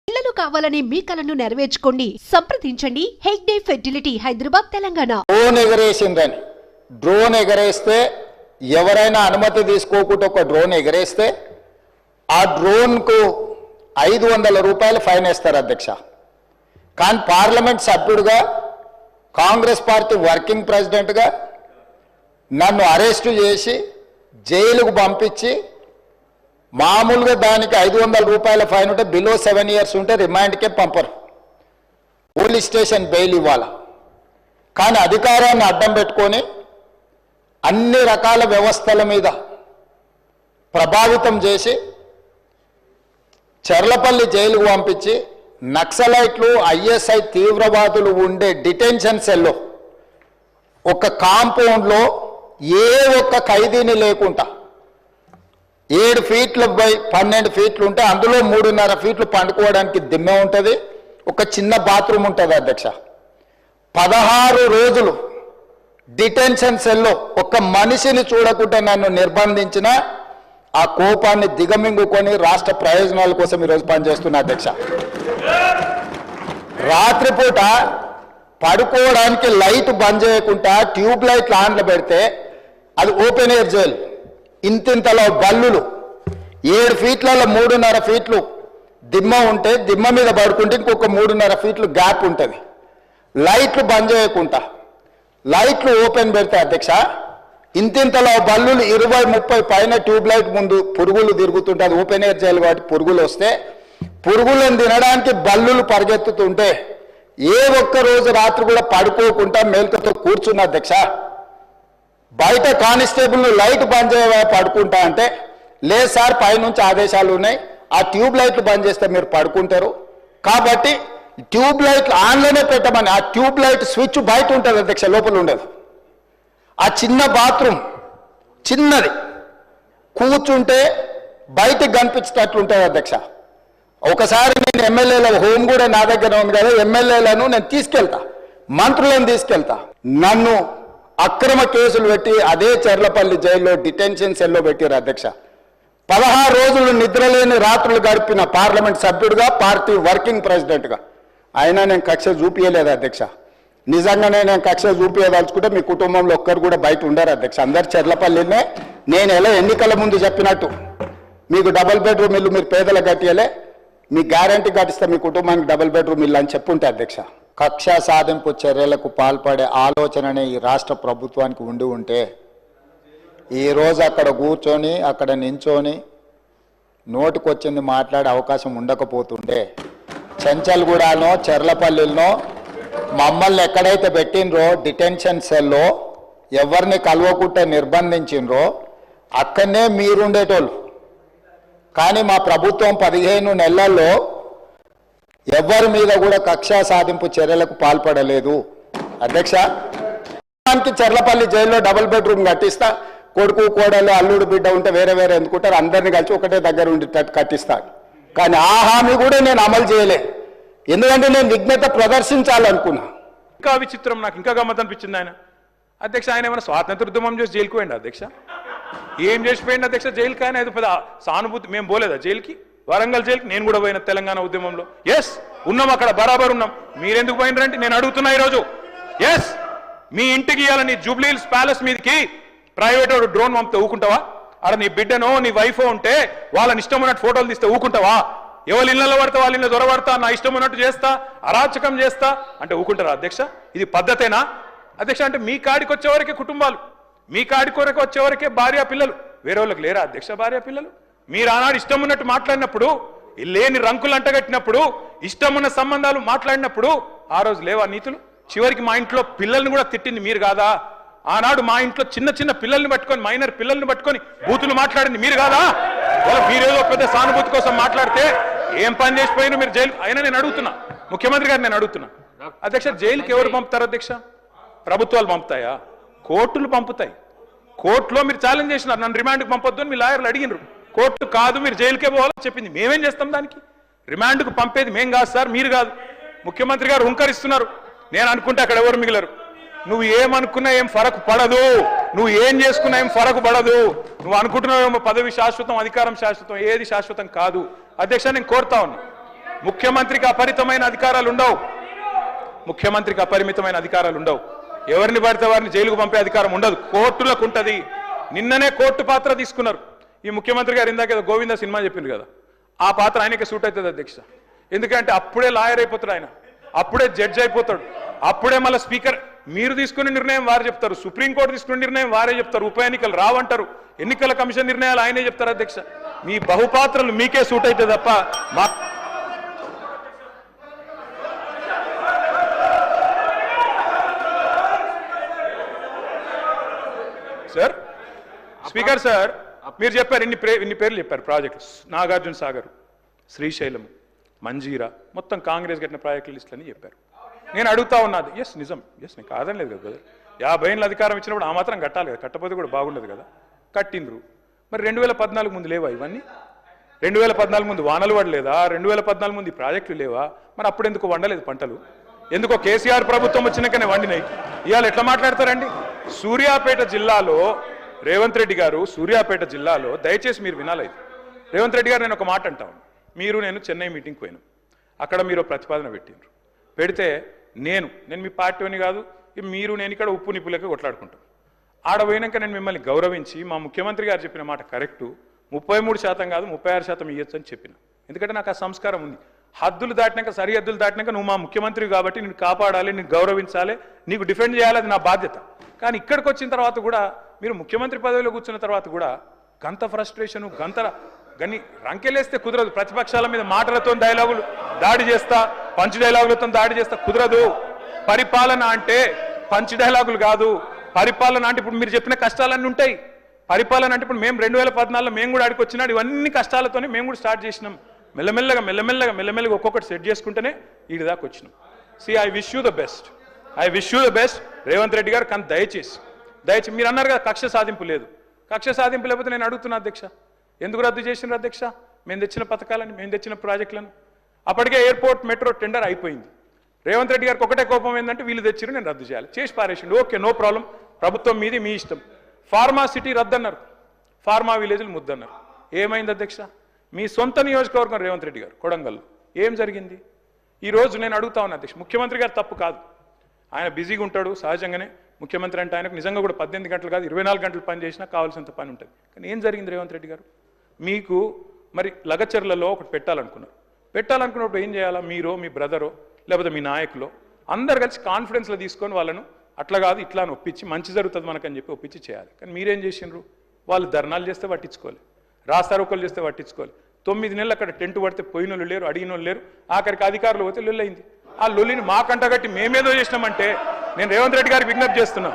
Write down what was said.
పిల్లలు కావాలని మీ కలను నెరవేర్చుకోండి. సంప్రదించండి హెగ్డే ఫెర్టిలిటీ, హైదరాబాద్, తెలంగాణ. డ్రోన్ ఎగరేసిందని, డ్రోన్ ఎగరేస్తే ఎవరైనా అనుమతి తీసుకోకుండా ఒక డ్రోన్ ఎగరేస్తే ఆ డ్రోన్కు 500 రూపాయలు ఫైన్ వేస్తారు అధ్యక్ష. కానీ పార్లమెంట్ సభ్యుడిగా, కాంగ్రెస్ పార్టీ వర్కింగ్ ప్రెసిడెంట్గా నన్ను అరెస్టు చేసి జైలుకు పంపించి మామూలుగా దానికి 500 రూపాయల ఫైన్ ఉంటే బిలో 7 years ఉంటే రిమాండ్కే పంపరు, పోలీస్ స్టేషన్ బెయిల్ ఇవ్వాలా. కానీ అధికారాన్ని అడ్డం పెట్టుకొని అన్ని రకాల వ్యవస్థల మీద ప్రభావితం చేసి చర్లపల్లి జైలుకు పంపించి నక్సలైట్లు, ఐఎస్ఐ తీవ్రవాదులు ఉండే డిటెన్షన్ సెల్లో ఒక కాంపౌండ్లో ఏ ఒక్క ఖైదీని లేకుండా 7 ఫీట్ల బై 12 ఫీట్లు ఉంటే అందులో 3.5 ఫీట్లు పండుకోవడానికి దిమ్మె ఉంటుంది, ఒక చిన్న బాత్రూమ్ ఉంటుంది అధ్యక్ష. 16 రోజులు డిటెన్షన్ సెల్లో ఒక్క మనిషిని చూడకుండా నన్ను నిర్బంధించిన ఆ కోపాన్ని దిగమింగుకొని రాష్ట్ర ప్రయోజనాల కోసం ఈరోజు పనిచేస్తున్నా అధ్యక్ష. రాత్రిపూట పడుకోవడానికి లైట్ బంద్ చేయకుండా ట్యూబ్ లైట్లు ఆన్లో పెడితే అది ఓపెన్ ఎయిర్ జైలు. ఇంతింతలో బల్లులు 7 ఫీట్లలో 3.5 ఫీట్లు దిమ్మ ఉంటే దిమ్మ మీద పడుకుంటే ఇంకొక 3.5 ఫీట్లు గ్యాప్ ఉంటుంది. లైట్లు బంద్ చేయకుండా లైట్లు ఓపెన్ పెడితే అధ్యక్ష ఇంతింతలో బల్లులు 20-30 పైన ట్యూబ్ లైట్ ముందు పురుగులు తిరుగుతుంటే, అది ఓపెన్ ఎయిర్ జైలు కాబట్టి పురుగులు వస్తే పురుగులను తినడానికి బల్లులు పరిగెత్తుతుంటే ఏ ఒక్క రోజు రాత్రి కూడా పడుకోకుండా మేల్కతో కూర్చున్న అధ్యక్ష. బయట కానిస్టేబుల్ లైట్ బంద్ చేయవా పడుకుంటా అంటే, లేదు సార్ పైనుంచి ఆదేశాలు ఉన్నాయి, ఆ ట్యూబ్ లైట్లు బంద్ చేస్తే మీరు పడుకుంటారు కాబట్టి ట్యూబ్ లైట్లు ఆన్లోనే పెట్టమని. ఆ ట్యూబ్ లైట్ స్విచ్ బయట ఉంటుంది అధ్యక్ష, లోపల ఉండదు. ఆ చిన్న బాత్రూమ్ చిన్నది, కూర్చుంటే బయటకు కనిపించేటట్లుంటుంది అధ్యక్ష. ఒకసారి నేను ఎమ్మెల్యేల హోమ్ కూడా నా దగ్గర ఉంది కదా, ఎమ్మెల్యేలను నేను తీసుకెళ్తా, మంత్రులను తీసుకెళ్తా. నన్ను అక్రమ కేసులు పెట్టి అదే చర్లపల్లి జైల్లో డిటెన్షన్ సెల్లో పెట్టారు అధ్యక్ష. 16 రోజులు నిద్రలేని రాత్రులు గడిపిన పార్లమెంట్ సభ్యుడిగా, పార్టీ వర్కింగ్ ప్రెసిడెంట్గా అయినా నేను కక్ష చూపించలేదు అధ్యక్ష. నిజంగానే నేను కక్ష చూపించదలుచుకుంటే మీ కుటుంబంలో ఒక్కరు కూడా బయట ఉండరు అధ్యక్ష. అందరు చర్లపల్లినే. నేను ఎలా ఎన్నికల ముందు చెప్పినట్టు మీకు డబుల్ బెడ్రూమ్ ఇల్లు మీరు పేదలకు కట్టియలే, మీ గ్యారంటీ కట్టిస్తే మీ కుటుంబానికి డబుల్ బెడ్రూమ్ ఇల్లు అని చెప్పుంటే అధ్యక్ష. కక్ష సాధింపు చర్యలకు పాల్పడే ఆలోచననే ఈ రాష్ట్ర ప్రభుత్వానికి ఉండి ఉంటే ఈరోజు అక్కడ కూర్చొని అక్కడ నించొని నోటికొచ్చింది మాట్లాడే అవకాశం ఉండకపోతుండే. చెంచల్గూడనో చర్లపల్లిలో మమ్మల్ని ఎక్కడైతే పెట్టినరో డిటెన్షన్ సెల్లో ఎవరిని కలవకుంటే నిర్బంధించినరో అక్కడనే మీరుండేటోళ్ళు. కానీ మా ప్రభుత్వం 15 నెలల్లో ఎవరి మీద కూడా కక్షా సాధింపు చర్యలకు పాల్పడలేదు అధ్యక్ష. చర్లపల్లి జైల్లో డబుల్ బెడ్రూమ్ కట్టిస్తా, కొడుకు కోడలు అల్లుడు బిడ్డ ఉంటే వేరే వేరే ఎందుకుంటారు, అందరినీ కలిసి ఒకటే దగ్గర ఉండేటట్టు కట్టిస్తాను. కానీ ఆ హామీ కూడా నేను అమలు చేయలే, ఎందుకంటే నేను విఘ్నత ప్రదర్శించాలనుకున్నా. ఇంకా విచిత్రం, నాకు ఇంకా గమ్మత్ అనిపించింది ఆయన అధ్యక్ష. ఆయన ఏమైనా స్వాతంత్ర ఉద్యమం చేసి జైలుకు పోయింది అధ్యక్ష? ఏం చేసిపోయింది అధ్యక్ష జైలుకి? ఆయన అది పెద్ద సానుభూతి. మేము పోలేదా జైలుకి? వరంగల్ జైలుకి నేను కూడా పోయిన తెలంగాణ ఉద్యమంలో. ఎస్ ఉన్నాం, అక్కడ బరాబర్ ఉన్నాం. మీరెందుకు పోయినరంటే నేను అడుగుతున్నా ఈరోజు. ఎస్, మీ ఇంటికి ఇవ్వాలని జూబ్లీ హిల్స్ ప్యాలెస్ మీదకి ప్రైవేట్ వాడు డ్రోన్ పంపితే ఊకుంటావా? అక్కడ నీ బిడ్డనో నీ వైఫో ఉంటే వాళ్ళని ఇష్టం ఉన్నట్టు ఫోటోలు తీస్తే ఊకుంటావా? ఎవరు ఇళ్ళలో పడితే వాళ్ళ ఇళ్ళ దొరబడతా, నా ఇష్టం ఉన్నట్టు చేస్తా, అరాచకం చేస్తా అంటే ఊకుంటారా అధ్యక్ష? ఇది పద్ధతేనా అధ్యక్ష? అంటే మీ కాడికి వచ్చేవరకే కుటుంబాలు, మీ కాడికి వరకు వచ్చేవరకే భార్య పిల్లలు, వేరే వాళ్ళకి లేరా అధ్యక్ష భార్య పిల్లలు? మీరు ఆనాడు ఇష్టం ఉన్నట్టు మాట్లాడినప్పుడు, లేని రంకులు అంటగట్టినప్పుడు, ఇష్టం ఉన్న సంబంధాలు మాట్లాడినప్పుడు ఆ రోజు లేవా నీతులు? చివరికి మా ఇంట్లో పిల్లల్ని కూడా తిట్టింది మీరు కాదా? ఆనాడు మా ఇంట్లో చిన్న చిన్న పిల్లల్ని పట్టుకొని, మైనర్ పిల్లల్ని పట్టుకొని బూతులు మాట్లాడింది మీరు కాదా? మీరేదో పెద్ద సానుభూతి కోసం మాట్లాడితే ఏం పని చేసిపోయినా మీరు జైలు. అయినా నేను అడుగుతున్నా ముఖ్యమంత్రి గారు, నేను అడుగుతున్నా అధ్యక్ష, జైలుకి ఎవరు పంపుతారు అధ్యక్ష? ప్రభుత్వాలు పంపుతాయా? కోర్టులు పంపుతాయి. కోర్టులో మీరు ఛాలెంజ్ చేసినారు, నన్ను రిమాండ్కి పంపొద్దు అని మీ లాయర్లు అడిగినారు. కోర్టు కాదు మీరు జైలుకే పోవాలని చెప్పింది. మేమేం చేస్తాం దానికి? రిమాండ్కు పంపేది మేం కాదు సార్, మీరు కాదు. ముఖ్యమంత్రి గారు హుంకరిస్తున్నారు. నేను అనుకుంటే అక్కడ ఎవరు మిగిలరు. నువ్వు ఏమనుకున్నా ఏం ఫరక్ పడదు. నువ్వు ఏం చేసుకున్నా ఏం ఫరకు పడదు. నువ్వు అనుకుంటున్నావేమో పదవి శాశ్వతం, అధికారం శాశ్వతం, ఏది శాశ్వతం కాదు. అధ్యక్ష, నేను కోరుతా ఉన్నా, ముఖ్యమంత్రికి అపరిమితమైన అధికారాలు ఉండవు. ముఖ్యమంత్రికి అపరిమితమైన అధికారాలు ఉండవు. ఎవరిని పడితే వారిని జైలుకు పంపే అధికారం ఉండదు, కోర్టులకు ఉంటుంది. నిన్ననే కోర్టు పాత్ర తీసుకున్నారు ఈ ముఖ్యమంత్రి గారు. ఇందాక గోవింద సినిమా చెప్పింది కదా, ఆ పాత్ర ఆయనకే సూట్ అవుతుంది అధ్యక్ష. ఎందుకంటే అప్పుడే లాయర్ అయిపోతాడు ఆయన, అప్పుడే జడ్జ్ అయిపోతాడు, అప్పుడే మళ్ళీ స్పీకర్. మీరు తీసుకునే నిర్ణయం వారు చెప్తారు, సుప్రీంకోర్టు తీసుకునే నిర్ణయం వారే చెప్తారు, ఉప ఎన్నికలు రావంటారు, ఎన్నికల కమిషన్ నిర్ణయాలు ఆయనే చెప్తారు. అధ్యక్ష, మీ బహుపాత్రలు మీకే సూట్ అయితే తప్ప మా సార్ స్పీకర్ సార్ మీరు చెప్పారు, ఇన్ని పేర్లు చెప్పారు ప్రాజెక్టులు. నాగార్జున సాగర్, శ్రీశైలం, మంజీరా, మొత్తం కాంగ్రెస్ కట్టిన ప్రాజెక్టుల లిస్టులు అని చెప్పారు. నేను అడుగుతా ఉన్నది, ఎస్ నిజం, ఎస్ నేను కాదని లేదు కదా బ్రదర్. 50 ఏళ్ళ అధికారం ఇచ్చినప్పుడు ఆ మాత్రం కట్టాలి కదా, కట్టపోతే కూడా బాగుండదు కదా. కట్టిండ్రు. మరి 2014 ముందు లేవా ఇవన్నీ? 2014 ముందు వానలు పడలేదా? 2014 ముందు ఈ ప్రాజెక్టులు లేవా? మరి అప్పుడు ఎందుకు వండలేదు పంటలు? ఎందుకో కేసీఆర్ ప్రభుత్వం వచ్చినాకనే వండినాయి. ఇవాళ ఎట్లా మాట్లాడతారండి? సూర్యాపేట జిల్లాలో రేవంత్ రెడ్డి గారు, సూర్యాపేట జిల్లాలో దయచేసి మీరు వినాలి. రేవంత్ రెడ్డి గారు, నేను ఒక మాట అంటాను. మీరు నేను చెన్నై మీటింగ్కి పోయినాం, అక్కడ మీరు ప్రతిపాదన పెట్టిండ్రు. పెడితే నేను మీ పార్టీని కాదు, మీరు నేను ఇక్కడ ఉప్పు నిప్పులకే కొట్లాడుకుంటాం. ఆడ పోయినాక నేను మిమ్మల్ని గౌరవించి మా ముఖ్యమంత్రి గారు చెప్పిన మాట కరెక్టు, 33% కాదు 36% ఇవ్వచ్చు అని చెప్పిన. ఎందుకంటే నాకు ఆ సంస్కారం ఉంది. హద్దులు దాటినాక, సరిహద్దులు దాటినాక నువ్వు మా ముఖ్యమంత్రి కాబట్టి నేను కాపాడాలి, నేను గౌరవించాలి, నీకు డిఫెండ్ చేయాలి, అది నా బాధ్యత. కానీ ఇక్కడికి వచ్చిన తర్వాత కూడా మీరు ముఖ్యమంత్రి పదవిలో కూర్చున్న తర్వాత కూడా గంత ఫ్రస్ట్రేషను, గని రంకెలేస్తే కుదరదు. ప్రతిపక్షాల మీద మాటలతో డైలాగులు దాడి చేస్తా, పంచ్ డైలాగులతో దాడి చేస్తా కుదరదు. పరిపాలన అంటే పంచ్ డైలాగులు కాదు. పరిపాలన అంటే ఇప్పుడు మీరు చెప్పిన కష్టాలన్నీ ఉంటాయి. పరిపాలన అంటే ఇప్పుడు మేము 2014లో మేము కూడా ఆడికి వచ్చినాడు, ఇవన్నీ కష్టాలతోనే మేము కూడా స్టార్ట్ చేసినాం. మెల్లమెల్లగా ఒక్కొక్కటి సెట్ చేసుకుంటేనే వీడి దాకా వచ్చినాం. I wish you the best Revanth Reddy గారు. కానీ దయచేసి మీరు అన్నారు కదా కక్ష సాధింపు లేదు. కక్ష సాధింపు లేకపోతే నేను అడుగుతున్నా అధ్యక్ష, ఎందుకు రద్దు చేసినారు అధ్యక్ష? మేము తెచ్చిన పథకాలని, మేము తెచ్చిన ప్రాజెక్టులను. అప్పటికే ఎయిర్పోర్ట్ మెట్రో టెండర్ అయిపోయింది. రేవంత్ రెడ్డి గారికి ఒకటే కోపం ఏంటంటే వీళ్ళు తెచ్చిరు, నేను రద్దు చేయాలి, చేసి పారేసిండు. ఓకే, నో ప్రాబ్లం, ప్రభుత్వం మీది, మీ ఇష్టం. ఫార్మా సిటీ రద్దు అన్నారు, ఫార్మా విలేజ్లు ముద్దన్నారు. ఏమైంది అధ్యక్ష? మీ సొంత నియోజకవర్గం రేవంత్ రెడ్డి గారు కొడంగల్లో ఏం జరిగింది? ఈరోజు నేను అడుగుతా ఉన్నా అధ్యక్ష, ముఖ్యమంత్రి గారు తప్పు కాదు, ఆయన బిజీగా ఉంటాడు సహజంగానే. ముఖ్యమంత్రి అంటే ఆయనకు నిజంగా కూడా 18 గంటలు కాదు 24 గంటలు పని చేసినా కావాల్సినంత పని ఉంటుంది. కానీ ఏం జరిగింది రేవంత్ రెడ్డి గారు? మీకు మరి లగచర్లలో ఒకటి పెట్టాలనుకున్నప్పుడు ఏం చేయాలా? మీరో, మీ బ్రదరో, లేకపోతే మీ నాయకులో అందరు కలిసి కాన్ఫిడెన్స్లో తీసుకొని వాళ్ళను అట్లా కాదు ఇట్లా అని ఒప్పించి మంచి జరుగుతుంది మనకని చెప్పి ఒప్పించి చేయాలి. కానీ మీరేం చేసిండ్రు? వాళ్ళు ధర్నాలు చేస్తే పట్టించుకోవాలి, రాస్తారోకలు చేస్తే పట్టించుకోవాలి. 9 నెలలు అక్కడ టెంట్ పడితే పోయినోళ్ళు లేరు, అడిగినోళ్ళు లేరు. ఆఖరికి అధికారులు పోతే లొల్లయింది. ఆ లొల్లిని మాకంటగట్టి మేమేదో చేసినామంటే నేను రేవంత్ రెడ్డి గారికి విజ్ఞప్తి చేస్తున్నా.